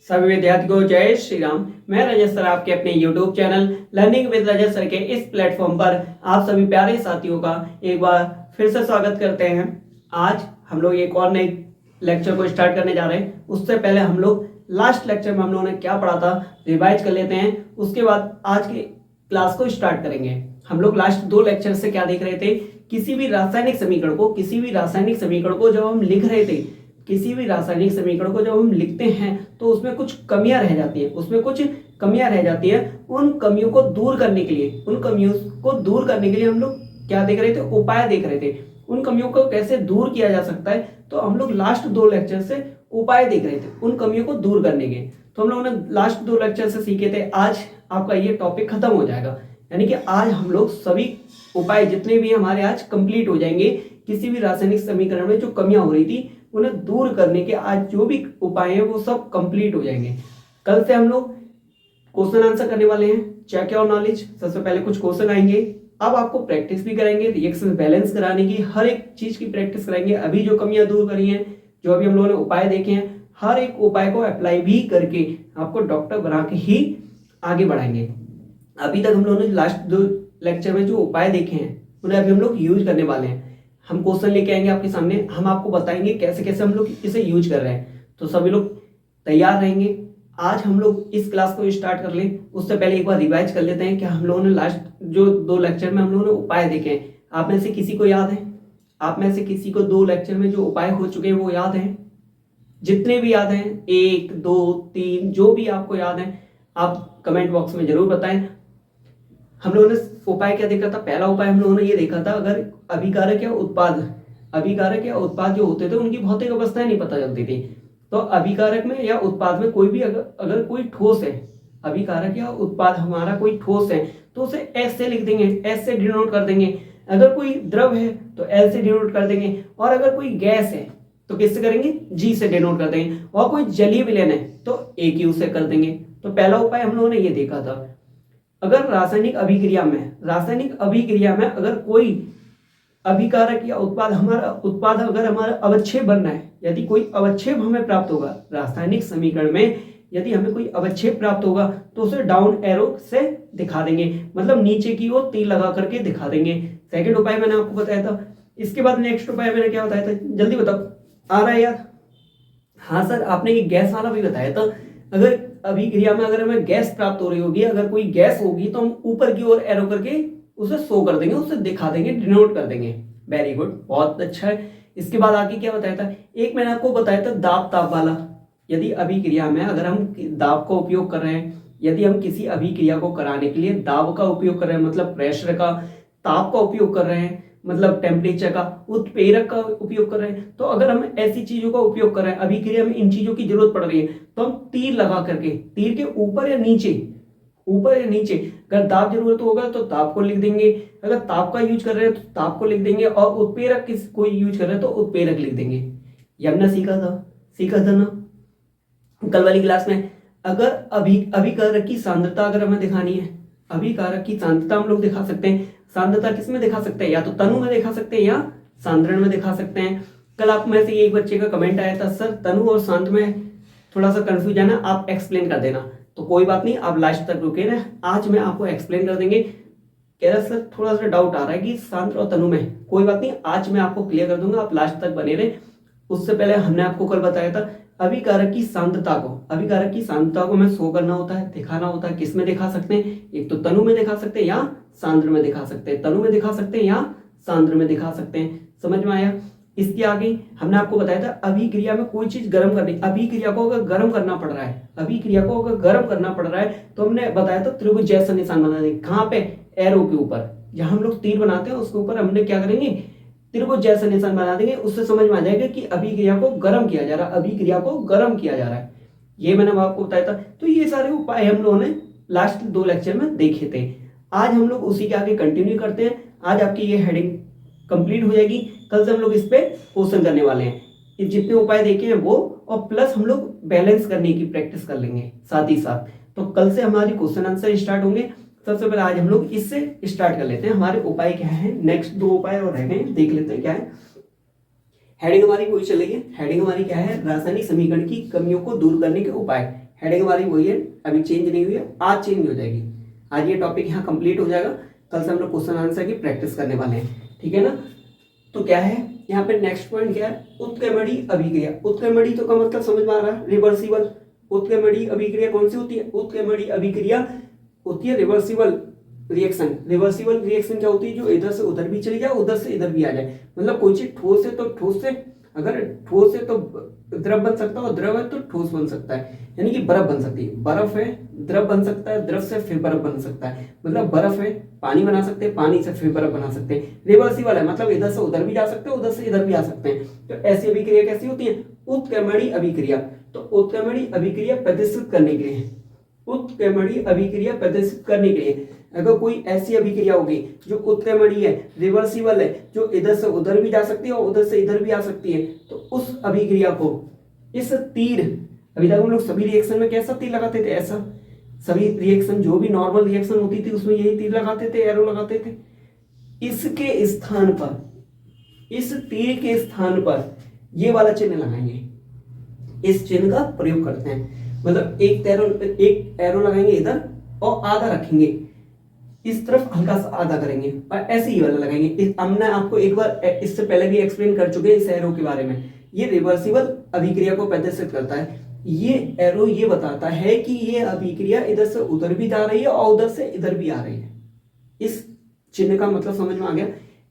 सभी विद्यार्थी को जय श्री राम। मैं रजत सर आपके अपने YouTube channel learning with Rajat sir के इस प्लेटफॉर्म पर आप सभी प्यारे साथियों का एक बार फिर से स्वागत करते हैं। आज हम लोग एक और नए लेक्चर को स्टार्ट करने जा रहे हैं। उससे पहले हम लोग लास्ट लेक्चर में हम लोगों ने क्या पढ़ा था रिवाइज कर लेते हैं, उसके बाद आज की क्लास को स्टार्ट करेंगे। हम लोग लास्ट 2 लेक्चर से क्या देख रहे थे, किसी भी रासायनिक समीकरण को जब हम लिख रहे थे, किसी भी रासायनिक समीकरण को जब हम लिखते हैं तो उसमें कुछ कमियां रह जाती है। उन कमियों को दूर करने के लिए हम लोग क्या देख रहे थे, उपाय देख रहे थे। उन कमियों को कैसे दूर किया जा सकता है, तो हम लोग लास्ट 2 लेक्चर से उपाय देख रहे थे उन कमियों को दूर करने के। तो हम लोगों ने लास्ट 2 लेक्चर से सीखे थे। आज आपका ये टॉपिक खत्म हो जाएगा, यानी कि आज हम लोग सभी उपाय जितने भी हमारे आज कंप्लीट हो जाएंगे। किसी भी रासायनिक समीकरण में जो कमियां हो रही थी उन्हें दूर करने के आज जो भी उपाय हैं वो सब कंप्लीट हो जाएंगे। कल से हम लोग क्वेश्चन आंसर करने वाले हैं, चेक योर नॉलेज। सबसे पहले कुछ क्वेश्चन आएंगे, अब आपको प्रैक्टिस भी कराएंगे, रिएक्शन बैलेंस कराने की हर एक चीज की प्रैक्टिस कराएंगे। अभी जो कमियां दूर करी हैं, जो अभी हम लोगों ने उपाय देखे हैं, हर एक उपाय को अप्लाई भी करके आपको डॉक्टर बना के ही आगे बढ़ाएंगे। अभी तक हम लोगों ने लास्ट 2 लेक्चर में जो उपाय देखे हैं उन्हें अभी हम लोग यूज करने वाले हैं। हम क्वेश्चन लेके आएंगे आपके सामने, हम आपको बताएंगे कैसे कैसे हम लोग इसे यूज कर रहे हैं। तो सभी लोग तैयार रहेंगे। आज हम लोग इस क्लास को स्टार्ट कर लें, उससे पहले एक बार रिवाइज कर लेते हैं कि हम लोगों ने लास्ट जो 2 लेक्चर में हम लोगों ने उपाय देखे हैं, आप में से किसी को याद है? आप में से किसी को 2 लेक्चर में जो उपाय हो चुके हैं वो याद है? जितने भी याद हैं, 1 2 3 जो भी आपको याद है आप कमेंट बॉक्स में जरूर बताएं। हम लोगों ने उपाय क्या देखा था? पहला उपाय हम लोगों ने ये देखा था, अगर अभिकारक या उत्पाद जो होते थे उनकी भौतिक अवस्थाएं नहीं पता चलती थी, तो अभिकारक में या उत्पाद में कोई भी अगर कोई ठोस है, अभिकारक या उत्पाद हमारा कोई ठोस है तो उसे एस से लिख देंगे, एस से डिनोट कर देंगे। अगर कोई द्रव है तो एल से डिनोट कर देंगे, और अगर कोई गैस है तो किससे करेंगे? जी से डिनोट कर देंगे, और कोई जलीय विलयन है तो AQ से कर देंगे। तो पहला उपाय हम लोगों ने ये देखा था। अगर रासायनिक अभिक्रिया में अगर कोई अभिकारक या उत्पाद अगर हमारा अवच्छेद बनना है, यदि कोई अवच्छेद हमें प्राप्त होगा रासायनिक समीकरण में, यदि हमें कोई अवच्छेद प्राप्त होगा तो उसे डाउन एरो से दिखा देंगे, मतलब नीचे की ओर तीर लगा करके दिखा देंगे। सेकंड उपाय मैंने आपको बताया था। इसके बाद नेक्स्ट उपाय मैंने क्या बताया था, जल्दी बताओ, आ रहा है यार? हाँ सर, आपने ये गैस वाला भी बताया था। अगर अभिक्रिया में अगर हमें गैस प्राप्त हो रही होगी, अगर कोई गैस होगी तो हम ऊपर की ओर एरो करके उसे शो कर देंगे, उसे दिखा देंगे, डिनोट कर देंगे। वेरी गुड, बहुत अच्छा है। इसके बाद आगे क्या बताया था? एक मैंने आपको बताया था दाब ताप वाला। यदि अभिक्रिया में अगर हम दाब का उपयोग कर रहे हैं, यदि हम किसी अभिक्रिया को कराने के लिए दाब का उपयोग कर रहे हैं, मतलब प्रेशर का, ताप का उपयोग कर रहे हैं, मतलब टेम्परेचर का, उत्प्रेरक का उपयोग कर रहे हैं, तो अगर हम ऐसी चीजों का उपयोग कर रहे हैं, अभिक्रिया में इन चीजों की जरूरत पड़ रही है, तो हम तीर लगा करके, तीर के ऊपर या नीचे, अगर ताप जरूरत होगा तो ताप को लिख देंगे, अगर ताप का यूज कर रहे हैं तो ताप को लिख देंगे, और उत्प्रेरक किस कोई यूज कर रहे हैं तो उत्प्रेरक लिख देंगे। ये हमने सीखा था ना कल वाली क्लास में। अगर अभिकारक की सांद्रता अगर हमें दिखानी है, अभिकारक की सांद्रता हम लोग दिखा सकते हैं। सांद्रता किस में दिखा सकते हैं? या तो तनु में दिखा सकते हैं या सांद्रण में दिखा सकते हैं। कल आप में से एक बच्चे का कमेंट आया था, सर तनु और सांद्र में थोड़ा सा कंफ्यूजन है, आप एक्सप्लेन कर देना। तो कोई बात नहीं, आप लास्ट तक रुके ना, आज मैं आपको एक्सप्लेन कर देंगे। कह रहा सर थोड़ा सा डाउट आ रहा है कि सांद्र और तनु में, कोई बात नहीं, आज मैं आपको क्लियर कर दूंगा, आप लास्ट तक बने रहे। उससे पहले हमने आपको कल बताया था अभिकारक की सांद्रता को हमें शो करना होता है, दिखाना होता है। किस में दिखा सकते हैं? एक तो तनु में दिखा सकते हैं या सांद्र में दिखा सकते हैं, तनु में दिखा सकते हैं या सांद्र में दिखा सकते हैं। समझ में आया? इसके आगे हमने आपको बताया था अभिक्रिया में कोई चीज गर्म करनी, अभिक्रिया को अगर गर्म करना पड़ रहा है, तो हमने बताया था त्रिभुज जैसा निशान बना देंगे। कहाँ पे? एरो के ऊपर, जहां हम लोग तीर बनाते हैं उसके ऊपर हमने क्या करेंगे? त्रिभुज जैसा निशान बना देंगे। उससे समझ में आ जाएगा कि अभिक्रिया को गर्म किया जा रहा है, ये मैंने आपको बताया था। तो ये सारे उपाय हम लोगों ने लास्ट 2 लेक्चर में देखे थे। आज हम लोग उसी के आगे कंटिन्यू करते हैं। आज आपकी ये हेडिंग कंप्लीट हो जाएगी, कल से हम लोग इस पे क्वेश्चन करने वाले हैं। ये जितने उपाय देखे हैं वो, और प्लस हम लोग बैलेंस करने की प्रैक्टिस कर लेंगे साथ ही साथ। तो कल से हमारी क्वेश्चन आंसर स्टार्ट होंगे। सबसे पहले आज हम लोग इससे स्टार्ट कर लेते हैं। हमारे उपाय क्या है? नेक्स्ट 2 उपाय और रह गए, देख लेते हैं क्या है। हेडिंग हमारी कोई चलेगी, हेडिंग हमारी क्या है? रासायनिक समीकरण की कमियों को दूर करने के उपाय। हेडिंग हमारी वही है, अभी चेंज नहीं हुई है, आज चेंज हो जाएगी। आज ये टॉपिक यहाँ कंप्लीट हो जाएगा, कल से हम लोग क्वेश्चन आंसर की प्रैक्टिस करने वाले हैं, ठीक है ना। तो क्या है यहाँ पे नेक्स्ट पॉइंट क्या है, उत्क्रमणीय अभिक्रिया। उत्क्रमणीय तो का मतलब समझ में आ रहा है, रिवर्सिबल। उत्क्रमणीय अभिक्रिया कौन सी होती है, उत्क्रमणीय अभिक्रिया होती है रिवर्सिबल रिएक्शन। रिवर्सिबल रिएक्शन क्या होती है, जो इधर से उधर भी चली जाए, उधर से इधर भी आ जाए। मतलब कोई चीज ठोस है तो ठोस से, अगर ठोस है तो द्रव बन सकता है, और द्रव है तो ठोस बन सकता है, यानी कि बर्फ बन सकती है। बर्फ है द्रव बन सकता है, द्रव से फिर बर्फ बन सकता है। मतलब बर्फ है पानी बना सकते हैं, पानी से फिर बर्फ बना सकते हैं। रिवर्सिबल है मतलब इधर से उधर भी जा सकते हैं, उधर से इधर भी आ सकते हैं। तो ऐसी अभिक्रिया कैसी होती है, उत्क्रमणीय अभिक्रिया। तो उत्क्रमणीय अभिक्रिया प्रदर्शित करने के लिए, उत्क्रमणीय अभिक्रिया प्रदर्शित करने के लिए अगर कोई ऐसी अभिक्रिया होगी जो उत्क्रमणीय है, रिवर्सिबल है, जो इधर से उधर भी जा सकती है और उधर से इधर भी आ सकती है, तो उस अभिक्रिया को इस तीर, अभी तक हम लोग सभी रिएक्शन में कैसा तीर लगाते थे, ऐसा। सभी रिएक्शन जो भी नॉर्मल रिएक्शन होती थी उसमें यही तीर लगाते थे, एरो लगाते थे। इसके स्थान पर, इस तीर के स्थान पर ये वाला चिन्ह लगाएंगे, इस चिन्ह का प्रयोग करते हैं। मतलब एक एरो लगाएंगे इधर और आधा रखेंगे इस तरफ, हल्का सा आधा करेंगे और ऐसे ही वाला लगाएंगे। हमने आपको एक बार इससे पहले भी एक्सप्लेन कर चुके हैं इस एरो के बारे में। ये रिवर्सिबल अभिक्रिया को प्रदर्शित करता है। ये एरो ये बताता है कि ये अभिक्रिया इधर से उधर भी जा रही है और उधर से इधर भी आ रही है। इस चिन्ह का मतलब समझ में आ गया।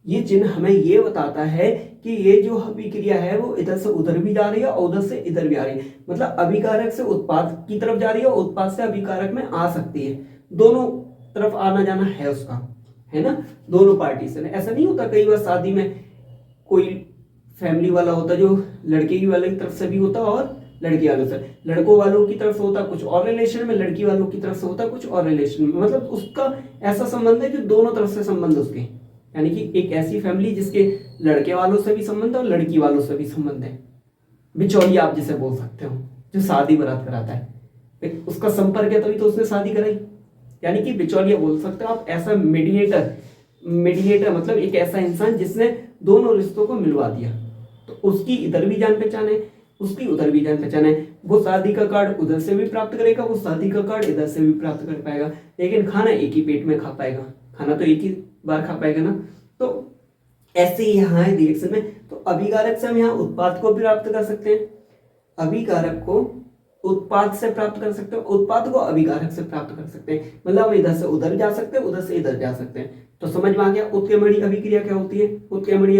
ये चिन्ह हमें ये बताता है कि ये जो अभिक्रिया है वो इधर से उधर भी जा रही है और उधर से इधर भी आ रही है। मतलब अभिकारक से उत्पाद की तरफ जा रही है और उत्पाद से अभिकारक में आ सकती है। दोनों तरफ आना जाना है उसका, है ना, दोनों पार्टी से। ऐसा नहीं होता, कई बार शादी में कोई फैमिली वाला होता जो लड़के की वाले की तरफ से भी होता और लड़की वालों से, लड़कों वालों की तरफ से होता कुछ और रिलेशन में, लड़की वालों की तरफ से होता कुछ और रिलेशन में। मतलब उसका ऐसा संबंध है जो दोनों तरफ से संबंध उसके, यानी कि एक ऐसी फैमिली जिसके लड़के वालों से भी संबंध है और लड़की वालों से भी संबंध है। बिचौलिया आप जिसे बोल सकते हो, जो शादी बारात कराता है, उसका संपर्क है तभी तो उसने शादी कराई, यानी कि बिचौलिया बोल सकते हो आप। ऐसा मीडिएटर मतलब एक ऐसा इंसान जिसने दोनों रिश्तों को मिलवा दिया। तो उसकी इधर भी जान पहचान है, उसकी उधर भी जान पहचान है। वो शादी का कार्ड उधर से भी प्राप्त करेगा, वो शादी का कार्ड इधर से भी प्राप्त कर पाएगा, लेकिन खाना एक ही पेट में खा पाएगा, खाना तो एक ही बार खा पाएगा ना। तो ऐसे ही यहाँ है रिएक्शन में। तो अभिकारक से हम यहाँ उत्पाद को प्राप्त कर सकते हैं, अभिकारक को उत्पाद से प्राप्त कर सकते हैं, उत्पाद को अभिकारक से प्राप्त कर सकते हैं। मतलब हम इधर से उधर जा सकते हैं, उधर से इधर जा सकते हैं। तो समझ में आ गया उत्क्रमणीय अभिक्रिया क्या होती है। उत्क्रमणीय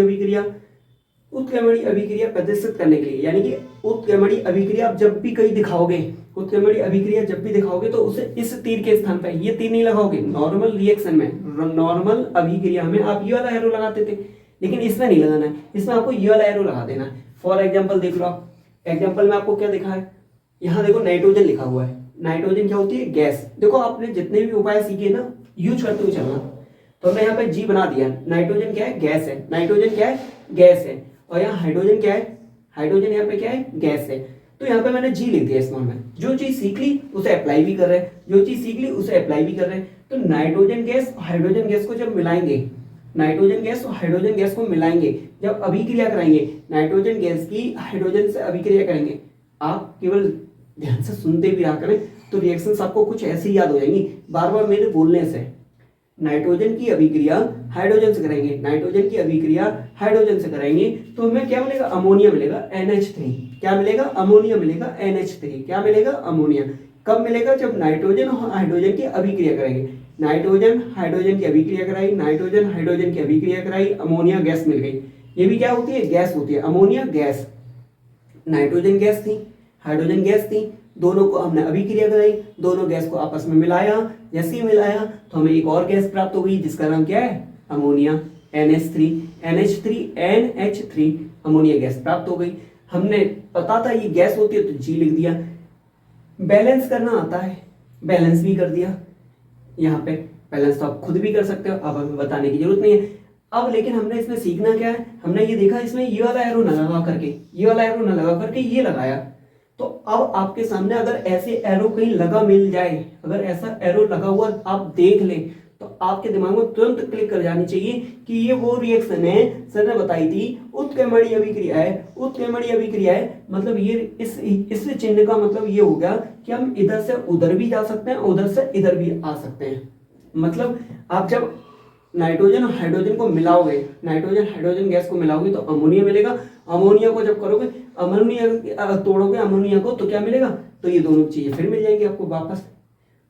अभिक्रिया प्रदर्शित करने के लिए, यानी कि उत्क्रमणीय अभिक्रिया आप जब भी कहीं दिखाओगे, उत्क्रमणीय अभिक्रिया जब भी दिखाओगे तो उसे इस तीर के स्थान पर, ये तीर नहीं लगाओगे। नॉर्मल रिएक्शन में, नॉर्मल अभिक्रिया में आप ये वाला एरो लगाते थे, लेकिन इसमें नहीं लगाना है, इसमें आपको ये वाला एरो लगा देना है। फॉर एग्जाम्पल देख लो आप, एग्जाम्पल में आपको क्या दिखा है, यहाँ देखो नाइट्रोजन लिखा हुआ है। नाइट्रोजन क्या होती है, गैस। देखो आपने जितने भी उपाय सीखे ना, यूज करते हुए चलना। तो हमने यहाँ पे जी बना दिया, नाइट्रोजन क्या है, गैस है। नाइट्रोजन क्या है, गैस है। और यहाँ हाइड्रोजन क्या है, हाइड्रोजन यहाँ पे क्या है, गैस है। तो यहाँ पे मैंने जी लिख दिया स्मॉल में। जो चीज सीख ली उसे अप्लाई भी कर रहे हैं, जो चीज सीख ली उसे अप्लाई भी कर रहे हैं। तो नाइट्रोजन गैस हाइड्रोजन गैस को जब मिलाएंगे, नाइट्रोजन गैस और हाइड्रोजन गैस को मिलाएंगे, जब अभिक्रिया कराएंगे, नाइट्रोजन गैस की हाइड्रोजन से अभिक्रिया करेंगे, आप केवल ध्यान से सुनते भी रहा करें तो रिएक्शंस आपको कुछ ऐसी याद हो जाएंगी बार बार मेरे बोलने से। नाइट्रोजन की अभिक्रिया हाइड्रोजन से करेंगे, नाइट्रोजन की अभिक्रिया हाइड्रोजन से कराएंगे तो हमें क्या मिलेगा, अमोनिया मिलेगा, NH3। क्या मिलेगा, अमोनिया मिलेगा, NH3। क्या मिलेगा, अमोनिया। कब मिलेगा, जब नाइट्रोजन और हाइड्रोजन की अभिक्रिया करेंगे। नाइट्रोजन हाइड्रोजन की अभिक्रिया कराई, नाइट्रोजन हाइड्रोजन की अभिक्रिया कराई, अमोनिया गैस मिल गई। ये भी क्या होती है, गैस होती है, अमोनिया गैस। नाइट्रोजन गैस थी, हाइड्रोजन गैस थी, दोनों को हमने अभिक्रिया कराई, दोनों गैस को आपस में मिलाया। जैसे ही मिलाया तो हमें एक और गैस प्राप्त हो गई जिसका नाम क्या है, अमोनिया, NH3 अमोनिया गैस प्राप्त हो गई। हमने पता था ये गैस होती है तो जी लिख दिया। बैलेंस करना आता है, बैलेंस भी कर दिया। यहाँ पे बैलेंस तो आप खुद भी कर सकते हो, अब हमें बताने की जरूरत नहीं है। अब लेकिन हमने इसमें सीखना क्या है, हमने ये देखा इसमें ये वाला एरो न लगा करके, ये वाला एरो न लगा करके ये लगाया। तो अब आपके सामने अगर ऐसे एरो कहीं लगा मिल जाए, अगर ऐसा एरो लगा हुआ आप देख लें, तो तो आपके दिमाग में तुरंत क्लिक कर जानी चाहिए कि ये वो रिएक्शन है सर ने बताई थी, उत्क्रमणीय अभिक्रिया है। उत्क्रमणीय अभिक्रिया है मतलब ये इस चिन्ह का मतलब ये हो गया कि हम इधर से उधर भी जा सकते हैं, उधर से इधर भी आ सकते हैं। मतलब आप जब नाइट्रोजन और हाइड्रोजन को मिलाओगे, नाइट्रोजन हाइड्रोजन गैस को मिलाओगे तो अमोनिया मिलेगा। अमोनिया को जब करोगे, अमोनिया तोड़ोगे अमोनिया को तो क्या मिलेगा, तो ये दोनों चीजें फिर मिल जाएंगी आपको वापस।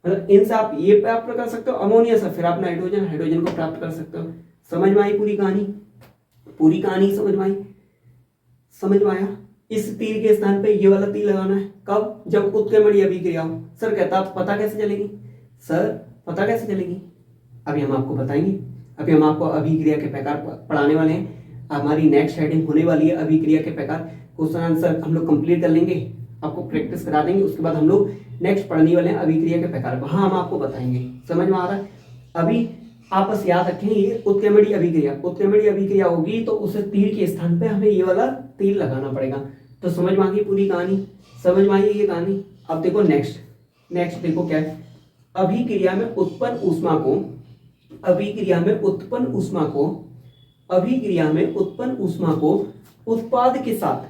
मतलब इनसे आप ये प्राप्त कर सकते हो अमोनिया से, फिर आप नाइट्रोजन हाइड्रोजन को प्राप्त कर सकते हो। समझ में आई पूरी कहानी? पूरी कहानी समझ में आई? समझ में आया? इस तीर के स्थान पे ये वाला तीर लगाना है। कब? जब उत्क्रमणीय अभिक्रिया हो। सर कहता पता कैसे चलेगी? सर पता कैसे चलेगी? अभी हम आपको बताएंगे। अभी हम आपको अभिक्रिया के प्रकार पढ़ाने वाले हैं। हमारी नेक्स्ट हेडिंग होने वाली है अभिक्रिया के प्रकार। क्वेश्चन आंसर हम लोग कंप्लीट कर लेंगे, आपको प्रैक्टिस करा देंगे। उसके बाद हम लोग नेक्स्ट पढ़ने वाले हैं अभिक्रिया के प्रकार। वहां हम आपको बताएंगे। समझ में आ रहा है? अभी आप बस याद रखें ये उत्क्रमणीय अभिक्रिया, उत्क्रमणीय अभिक्रिया होगी तो उसे तीर के स्थान पे हमें ये वाला तीर लगाना पड़ेगा। तो समझ में आ गई पूरी कहानी? समझ में आई ये कहानी? अब देखो नेक्स्ट देखो क्या है। अभिक्रिया में उत्पन्न ऊष्मा को, अभिक्रिया में उत्पन्न ऊष्मा को, अभिक्रिया में उत्पन्न ऊष्मा को उत्पाद के साथ,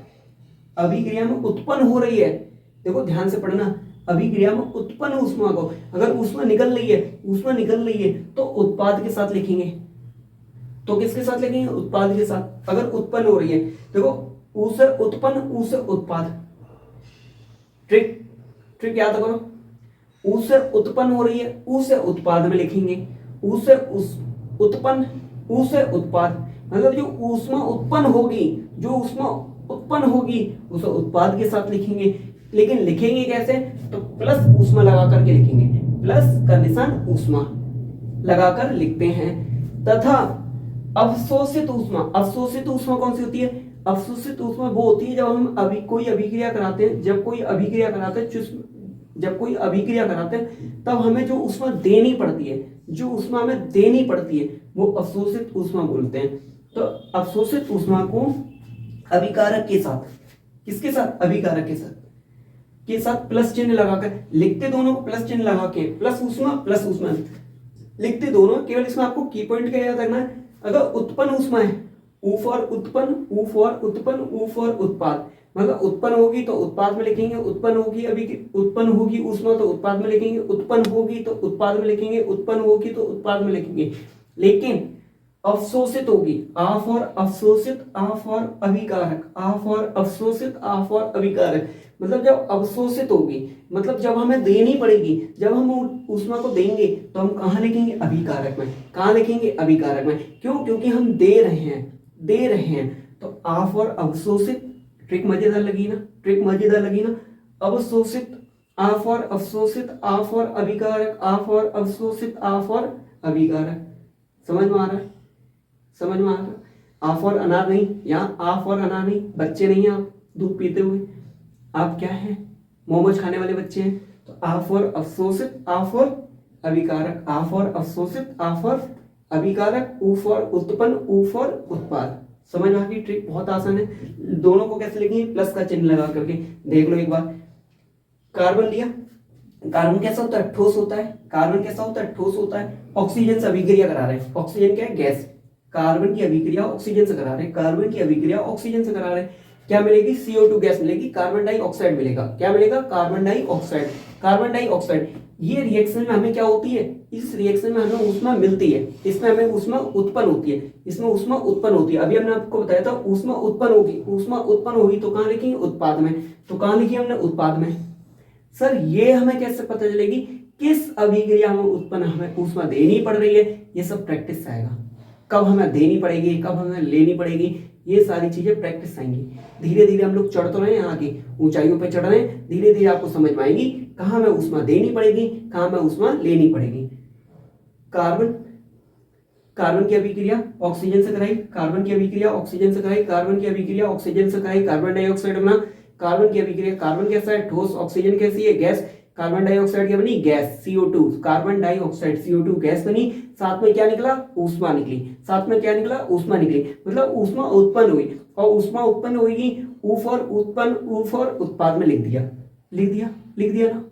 अभिक्रिया में उत्पन्न हो रही है, देखो ध्यान से पढ़ना, अभिक्रिया में उत्पन्न ऊष्मा को, अगर ऊष्मा निकल रही है, ऊष्मा निकल रही है तो उत्पाद के साथ लिखेंगे। तो किसके साथ लिखेंगे? उत्पाद के साथ। अगर उत्पन्न हो रही है, देखो ऊ से उत्पन्न, ऊ से उत्पाद। ट्रिक याद करो। ऊ से उत्पन्न हो रही है, ऊ से उत्पाद में लिखेंगे। ऊ से उत्पन्न, ऊ से उत्पाद, मतलब जो ऊष्मा उत्पन्न होगी, जो ऊष्मा उत्पन्न होगी उसे उत्पाद के साथ लिखेंगे। लेकिन लिखेंगे कैसे? तो प्लस ऊष्मा लगा करके लिखेंगे। प्लस का निशान ऊष्मा लगाकर लिखते हैं। तथा अवशोषित ऊष्मा, अवशोषित ऊष्मा कौन सी होती है? अवशोषित ऊष्मा वो होती है जब हम कोई अभिक्रिया कराते हैं, जब कोई अभिक्रिया कराते हैं तब हमें जो ऊष्मा देनी पड़ती है, जो ऊष्मा हमें देनी पड़ती है वो अवशोषित ऊष्मा बोलते हैं। तो अवशोषित ऊष्मा को अभिकारक के साथ, किसके साथ? अभिकारक के साथ प्लस चिन्ह लगाकर लिखते, दोनों को प्लस चिन्ह लगा के, प्लस ऊष्मा लिखते दोनों। केवल इसमें आपको की पॉइंट क्या याद रखना है, अगर उत्पन्न ऊष्मा है, ऊ फॉर उत्पन्न, ऊ फॉर उत्पन्न, ऊ फॉर उत्पाद, मतलब उत्पन्न होगी तो उत्पाद में लिखेंगे, उत्पन्न होगी ऊष्मा तो उत्पाद में लिखेंगे, उत्पन्न होगी तो उत्पाद में लिखेंगे, उत्पन्न होगी तो उत्पाद में लिखेंगे। लेकिन अवशोषित होगी, आ फॉर अवशोषित, आ फॉर अभिकारक, आ फॉर अवशोषित, आ फॉर अभिकारक, मतलब जब अवशोषित होगी, मतलब जब हमें देनी पड़ेगी, जब हम ऊष्मा को देंगे तो हम कहाँ लिखेंगे? अभिकारक में। कहाँ लिखेंगे? अभिकारक में। क्यों? क्योंकि हम दे रहे हैं। तो आ फॉर अवशोषित, ट्रिक मजेदार लगी ना? अवशोषित, आ फॉर अवशोषित, आ फॉर अभिकारक, आ फॉर अवशोषित, आ फॉर अभिकारक। समझ में आ रहा है? आ फॉर अनार नहीं, यहाँ आ फॉर अनार नहीं, बच्चे नहीं आप दूध पीते हुए, आप क्या हैं? मोमोज खाने वाले बच्चे हैं। तो आ फॉर अवशोषित, आ फॉर अभिकारक, आ फॉर अवशोषित, आ फॉर अभिकारक, ऊ फॉर उत्पन्न, ऊ फॉर उत्पाद। समझ में आ गई? ट्रिक बहुत आसान है। दोनों को कैसे लिखेंगे? प्लस का चिन्ह लगा करके। देख लो एक बार, कार्बन लिया, कार्बन कैसा होता है? ठोस होता है। कार्बन कैसा होता है? ठोस होता है। ऑक्सीजन से अभिक्रिया करा रहे हैं, ऑक्सीजन क्या है? गैस। कार्बन की अभिक्रिया ऑक्सीजन से करा रहे हैं, कार्बन की अभिक्रिया ऑक्सीजन से करा रहे हैं। क्या मिलेगी? CO2 गैस मिलेगी, कार्बन डाइऑक्साइड मिलेगा। क्या मिलेगा? Carbon dioxide. कार्बन डाइऑक्साइड, ये रिएक्शन में हमें क्या होती है? इस रिएक्शन में हमें ऊष्मा मिलती है, इसमें हमें ऊष्मा उत्पन्न होती है, इसमें ऊष्मा उत्पन्न होती है। अभी हमने आपको बताया था ऊष्मा उत्पन्न होगी, ऊष्मा उत्पन्न होगी तो कहाँ लिखेंगे? उत्पाद में। तो कहाँ लिखी हमने? उत्पाद में। सर ये हमें कैसे पता चलेगी किस अभिक्रिया में उत्पन्न हमें ऊष्मा देनी पड़ रही है? ये सब प्रैक्टिस से आएगा। कब हमें देनी पड़ेगी, कब हमें लेनी पड़ेगी, ये सारी चीजें प्रैक्टिस आएंगी। धीरे धीरे हम लोग चढ़ तो रहे हैं, आगे ऊंचाइयों पे चढ़ रहे हैं, धीरे धीरे आपको समझ में आएगी कहाँ में ऊष्मा देनी पड़ेगी, कहाँ में ऊष्मा लेनी पड़ेगी। कार्बन की अभिक्रिया ऑक्सीजन से कराई, कार्बन की अभिक्रिया ऑक्सीजन से कराई, कार्बन की अभिक्रिया ऑक्सीजन से कराई, कार्बन डाइऑक्साइड बना। कार्बन की अभिक्रिया, कार्बन कैसा है? ठोस। ऑक्सीजन कैसी है? गैस। कार्बन डाइऑक्साइड क्या बनी? Gas, CO2। Carbon dioxide CO2 gas बनी, साथ में क्या निकला? ऊष्मा निकली। साथ में क्या निकला? ऊष्मा निकली, मतलब ऊष्मा उत्पन्न हुई। और ऊष्मा उत्पन्न होगी, ऊ फॉर उत्पन्न, ऊ फॉर उत्पाद में लिख दिया ना।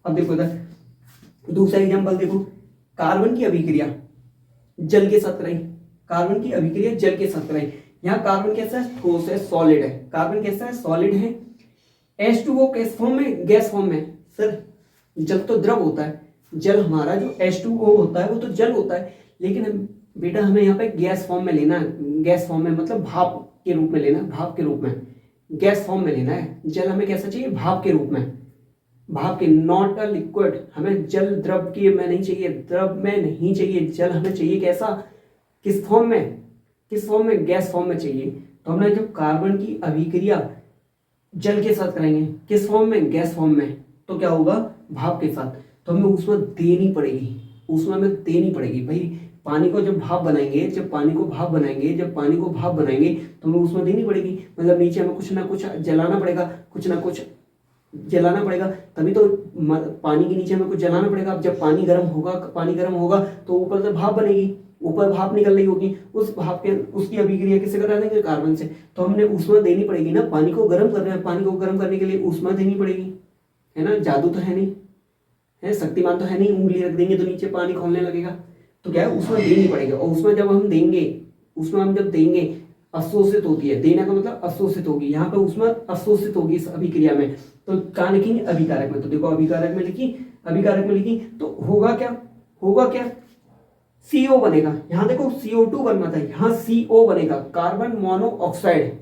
अब देखो इधर दूसरा एग्जाम्पल देखो, कार्बन की अभिक्रिया, जल के साथ कराई, कार्बन की अभिक्रिया जल के साथ कराई। यहाँ कार्बन कैसा है, ठोस है, सॉलिड है। कार्बन कैसा है, सॉलिड है। H2O किस फॉर्म में, गैस फॉर्म में। सर जल तो द्रव होता है, जल हमारा जो H2O होता है वो तो जल होता है, लेकिन बेटा हमें यहाँ पे गैस फॉर्म में लेना है। गैस फॉर्म में मतलब भाप के रूप में लेना है, भाप के रूप में, गैस फॉर्म में लेना है। जल हमें कैसा चाहिए, भाप के रूप में, भाप के, नॉट अ लिक्विड। हमें जल द्रव के में नहीं चाहिए, द्रव में नहीं चाहिए। जल हमें चाहिए कैसा, किस फॉर्म में, किस फॉर्म में, गैस फॉर्म में चाहिए। तो हमने जब कार्बन की अभिक्रिया जल के साथ कराएंगे, किस फॉर्म में, गैस फॉर्म में, तो क्या होगा, भाप के साथ। तो हमें ऊष्मा देनी पड़ेगी, ऊष्मा में देनी पड़ेगी भाई। पानी को जब भाप बनाएंगे, जब पानी को भाप बनाएंगे, जब पानी को भाप बनाएंगे तो हमें ऊष्मा देनी पड़ेगी। मतलब नीचे हमें कुछ ना कुछ जलाना पड़ेगा, कुछ ना कुछ जलाना पड़ेगा, तभी तो पानी के नीचे हमें कुछ जलाना पड़ेगा। अब जब पानी गर्म होगा, पानी गर्म होगा तो ऊपर से भाप बनेगी, ऊपर भाप निकल रही होगी। उस भाप के, उसकी अभिक्रिया किससे करा देंगे, कार्बन से। तो हमने ऊष्मा देनी पड़ेगी ना, पानी को गर्म कर रहे हैं, पानी को गर्म करने के लिए ऊष्मा देनी पड़ेगी, है ना। जादू तो है नहीं, है शक्तिमान तो है नहीं, उंगली रख देंगे तो नीचे पानी खोलने लगेगा। तो क्या है, ऊष्मा देनी पड़ेगी। और ऊष्मा जब हम देंगे, ऊष्मा हम जब देंगे, अवशोषित होती है, देने का मतलब अवशोषित होगी। यहाँ पे ऊष्मा अवशोषित होगी इस अभिक्रिया में। तो कहाँ लिखेंगे, अभिकारक में। तो देखो अभिकारक में लिखी, अभिकारक में लिखी, तो होगा क्या, होगा क्या, CO बनेगा। यहाँ देखो CO2 बनना था, यहाँ CO बनेगा, कार्बन मोनोऑक्साइड,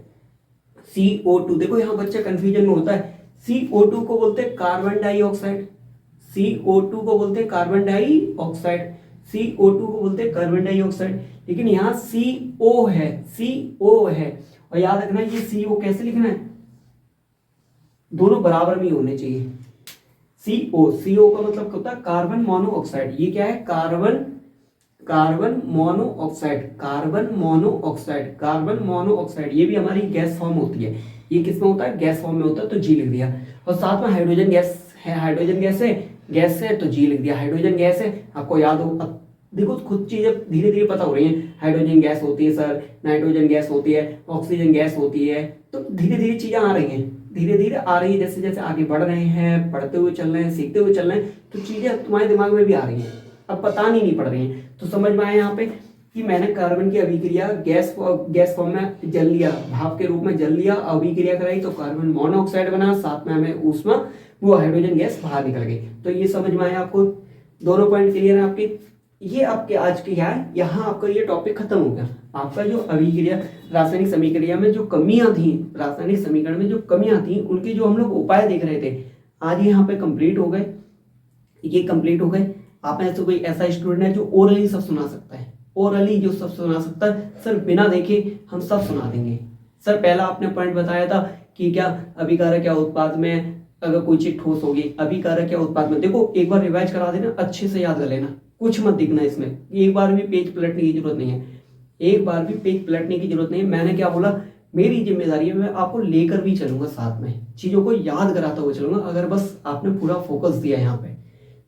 CO2। देखो यहाँ बच्चा कंफ्यूजन में होता है। CO2 को बोलते हैं कार्बन डाइऑक्साइड, CO2 को बोलते हैं कार्बन डाइऑक्साइड, CO2 को बोलते हैं कार्बन डाइऑक्साइड, लेकिन यहाँ CO है, CO है। और याद रखना ये CO कैसे लिखना है, दोनों बराबर में होने चाहिए। CO का मतलब क्या होता है, कार्बन मोनोऑक्साइड। ये क्या है, carbon monoxide, carbon monoxide, carbon monoxide. ये भी हमारी गैस फॉर्म होती है। ये किस में होता है, गैस फॉर्म में होता है, तो G लिख दिया। और साथ में हाइड्रोजन गैस है, हाइड्रोजन गैस है, गैस है तो G लिख दिया। हाइड्रोजन गैस है, आपको याद हो, देखो खुद चीजें धीरे धीरे पता हो रही हैं। हाइड्रोजन गैस होती है सर, नाइट्रोजन गैस होती है, ऑक्सीजन गैस होती है। तो धीरे धीरे चीजें आ रही हैं, धीरे धीरे आ रही है। जैसे जैसे आगे बढ़ रहे हैं, पढ़ते हुए चल रहे हैं, सीखते हुए चल रहे हैं, तो चीजें तुम्हारे दिमाग में भी आ रही हैं, अब पता नहीं पड़ रही हैं। तो समझ में आया यहाँ पे कि मैंने कार्बन की अभिक्रिया गैस फॉर्म में जल लिया, भाप के रूप में जल लिया, अभिक्रिया कराई तो कार्बन मोनोऑक्साइड बना, साथ में हमें ऊष्मा, वो हाइड्रोजन गैस बाहर निकल गई। तो ये समझ में आया आपको, दोनों पॉइंट क्लियर है आपके। ये आपके आज के क्या है, यहाँ आपका ये टॉपिक खत्म हो गया। आपका जो अभिक्रिया, रासायनिक समीकरण में जो कमियां थी, रासायनिक समीकरण में जो कमियां थी, उनके जो हम लोग उपाय देख रहे थे, आज यहाँ पे कंप्लीट हो गए, ये कंप्लीट हो गए। आप में से कोई ऐसा स्टूडेंट है जो ओरली सब सुना सकता है, ओरली जो सब सुना सकता है, सर बिना देखे हम सब सुना देंगे। सर पहला आपने पॉइंट बताया था कि क्या अभिकारक या उत्पाद में अगर कोई चीज ठोस होगी, अभिकारक या उत्पाद में, देखो एक बार रिवाइज करा देना, अच्छे से याद कर लेना, कुछ मत दिखना इसमें, एक बार भी पेज पलटने की जरूरत नहीं है, एक बार भी पेज पलटने की जरूरत नहीं है। मैंने क्या बोला, मेरी जिम्मेदारी है, मैं आपको लेकर भी चलूंगा, साथ में चीजों को याद कराता हुआ चलूंगा, अगर बस आपने पूरा फोकस दिया यहाँ पे।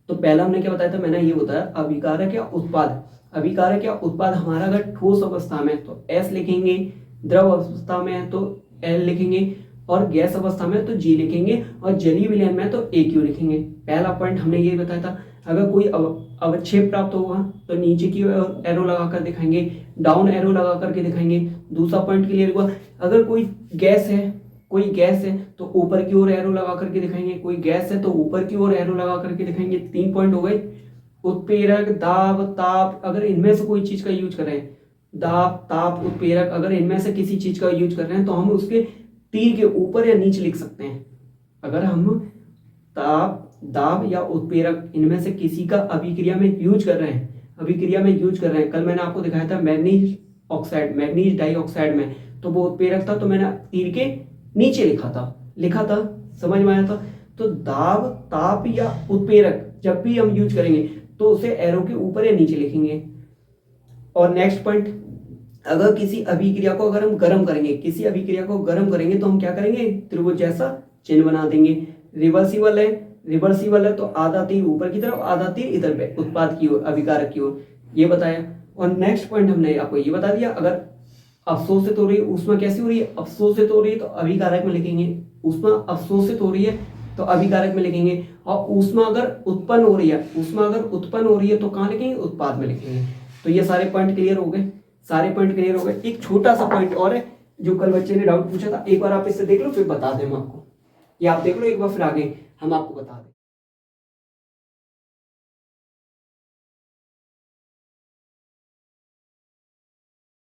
तो पहला हमने क्या बताया था, मैंने ये बताया अभिकारक या उत्पाद, अभिकारक या उत्पाद हमारा अगर ठोस अवस्था में तो S लिखेंगे, द्रव अवस्था में तो L लिखेंगे, और गैस अवस्था में तो G लिखेंगे, और जलीय विलयन में तो AQ लिखेंगे। पहला पॉइंट हमने ये बताया था, अगर कोई अवक्षेप प्राप्त होगा तो नीचे की एरो लगाकर दिखाएंगे, डाउन एरो लगा करके दिखाएंगे। दूसरा पॉइंट क्लियर हुआ, अगर कोई गैस है, कोई गैस है तो ऊपर की ओर एरो लगा करके दिखाएंगे, कोई गैस है तो ऊपर की ओर एरो लगा करके दिखाएंगे। 3 पॉइंट हो गए। उत्प्रेरक, दाब, ताप, अगर इनमें से कोई चीज का यूज कर रहे हैं, दाब, ताप, उत्प्रेरक, अगर इनमें से किसी चीज का यूज कर रहे हैं तो हम उसके तीर के ऊपर या नीचे लिख सकते हैं। अगर हम ताप, दाब या उत्प्रेरक इनमें से किसी का अभिक्रिया में यूज कर रहे हैं, अभिक्रिया में यूज कर रहे हैं, कल मैंने आपको दिखाया था मैग्नीज ऑक्साइड, मैग्नीज डाइऑक्साइड में, तो वो उत्प्रेरक था, तो मैंने तीर के नीचे लिखा था, समझ में आया था। तो दाब, ताप या उत्प्रेरक जब भी हम यूज करेंगे तो उसे एरो के ऊपर या नीचे लिखेंगे। और नेक्स्ट पॉइंट, अगर किसी अभिक्रिया को अगर हम गर्म करेंगे, किसी अभिक्रिया को गर्म करेंगे तो हम क्या करेंगे, त्रिभुज जैसा चिन्ह बना देंगे। रिवर्सिबल है, रिवर्सिबल है तो आधा तीर ऊपर की तरफ, आधा तीर इधर पे, उत्पाद की ओर, अभिकारक की ओर, ये बताया। और नेक्स्ट पॉइंट हमने आपको ये बता दिया, अगर अवशोषित हो रही है, ऊष्मा कैसी हो रही है, अवशोषित हो रही है तो अभिकारक में लिखेंगे, ऊष्मा अवशोषित हो रही है तो अभिकारक में लिखेंगे। और ऊष्मा अगर उत्पन्न हो रही है, ऊष्मा अगर उत्पन्न हो रही है तो कहाँ लिखेंगे, उत्पाद में लिखेंगे। तो ये सारे पॉइंट क्लियर हो गए, सारे पॉइंट क्लियर हो गए। एक छोटा सा पॉइंट और है जो कल बच्चे ने डाउट पूछा था, एक बार आप इसे देख लो फिर बता दें हम आपको, ये आप देख लो एक बार फिर आगे हम आपको बता दें।